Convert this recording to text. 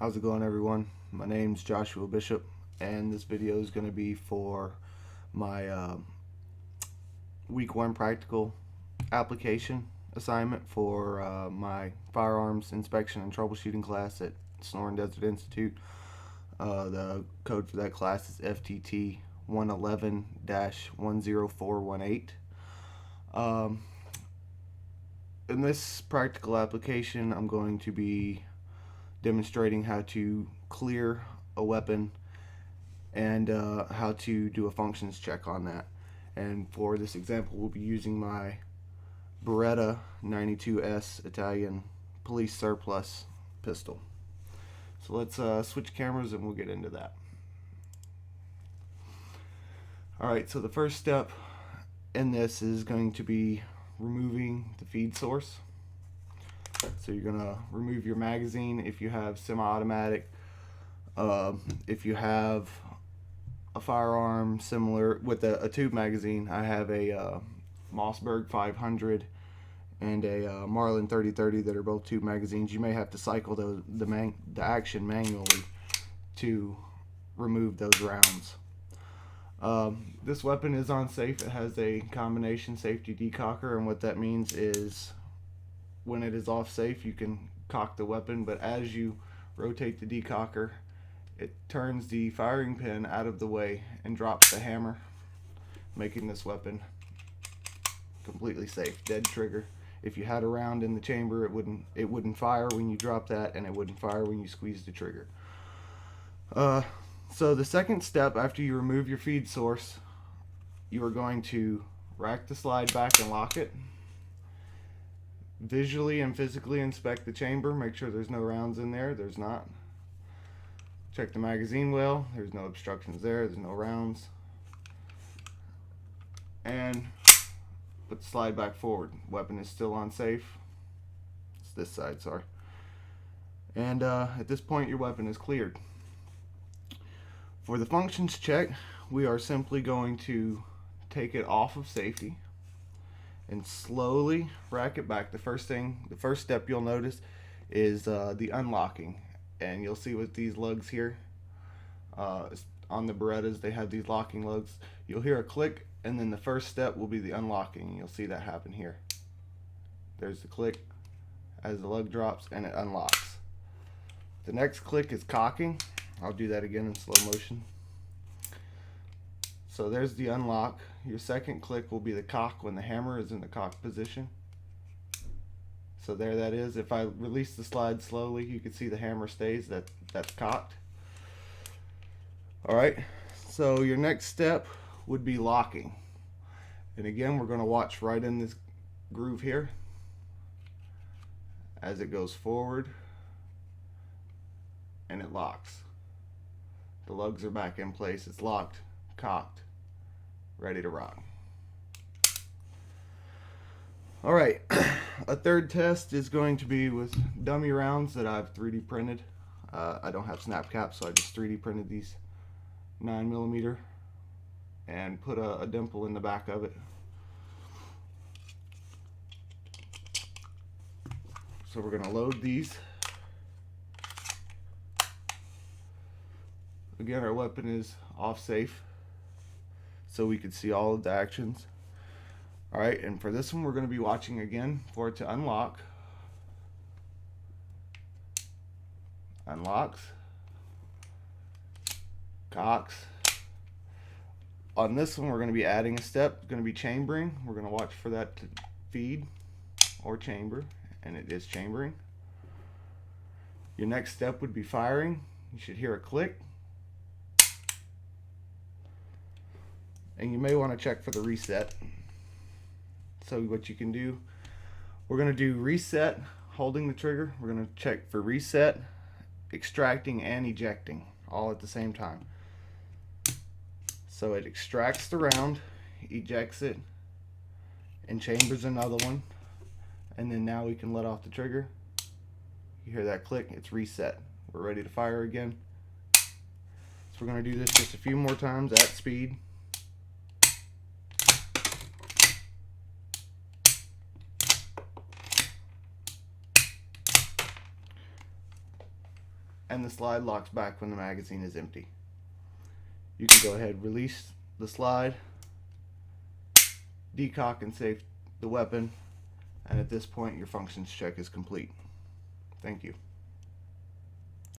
How's it going, everyone? My name's Joshua Bishop, and this video is going to be for my week 1 practical application assignment for my firearms inspection and troubleshooting class at Sonoran Desert Institute. The code for that class is FTT 111-10418. In this practical application, I'm going to be demonstrating how to clear a weapon and how to do a functions check on that. And for this example, we'll be using my Beretta 92S Italian police surplus pistol. So let's switch cameras and we'll get into that. Alright, so the first step in this is going to be removing the feed source. So you're going to remove your magazine if you have semi-automatic. If you have a firearm similar with a tube magazine, I have a Mossberg 500 and a Marlin 3030 that are both tube magazines. You may have to cycle the action manually to remove those rounds. This weapon is unsafe. It has a combination safety decocker, and what that means is when it is off safe, you can cock the weapon, but as you rotate the decocker, it turns the firing pin out of the way and drops the hammer, making this weapon completely safe. Dead trigger. If you had a round in the chamber, it wouldn't fire when you drop that, and it wouldn't fire when you squeeze the trigger. So the second step after you remove your feed source, you are going to rack the slide back and lock it. Visually and physically inspect the chamber, make sure there's no rounds in there. There's not. Check the magazine well, there's no obstructions there, there's no rounds. And put the slide back forward. Weapon is still unsafe. It's this side, sorry. And at this point, your weapon is cleared. For the functions check, we are simply going to take it off of safety and slowly rack it back. The first step you'll notice is the unlocking, and you'll see with these lugs here on the Berettas, they have these locking lugs. You'll hear a click, and then the first step will be the unlocking. You'll see that happen here. There's the click as the lug drops and it unlocks. The next click is cocking. I'll do that again in slow motion. So there's the unlock. Your second click will be the cock when the hammer is in the cock position. So there that is. If I release the slide slowly, you can see the hammer stays. That's cocked. Alright, so your next step would be locking. And again, we're going to watch right in this groove here as it goes forward and it locks. The lugs are back in place. It's locked, cocked, ready to rock. Alright, a third test is going to be with dummy rounds that I've 3D printed. I don't have snap caps, so I just 3D printed these 9mm and put a dimple in the back of it. So we're going to load these. Again, our weapon is off safe, so we can see all of the actions. Alright, and for this one, we're going to be watching again for it to unlock. Unlocks. Cocks. On this one, we're going to be adding a step. It's going to be chambering. We're going to watch for that to feed or chamber, and it is chambering. Your next step would be firing. You should hear a click. And you may want to check for the reset. So what you can do, we're going to do reset, holding the trigger. We're going to check for reset, extracting, and ejecting all at the same time. So it extracts the round, ejects it, and chambers another one. And then now we can let off the trigger. You hear that click, it's reset. We're ready to fire again. So we're going to do this just a few more times at speed. and the slide locks back when the magazine is empty. You can go ahead, release the slide, decock and save the weapon, and at this point your functions check is complete. Thank you.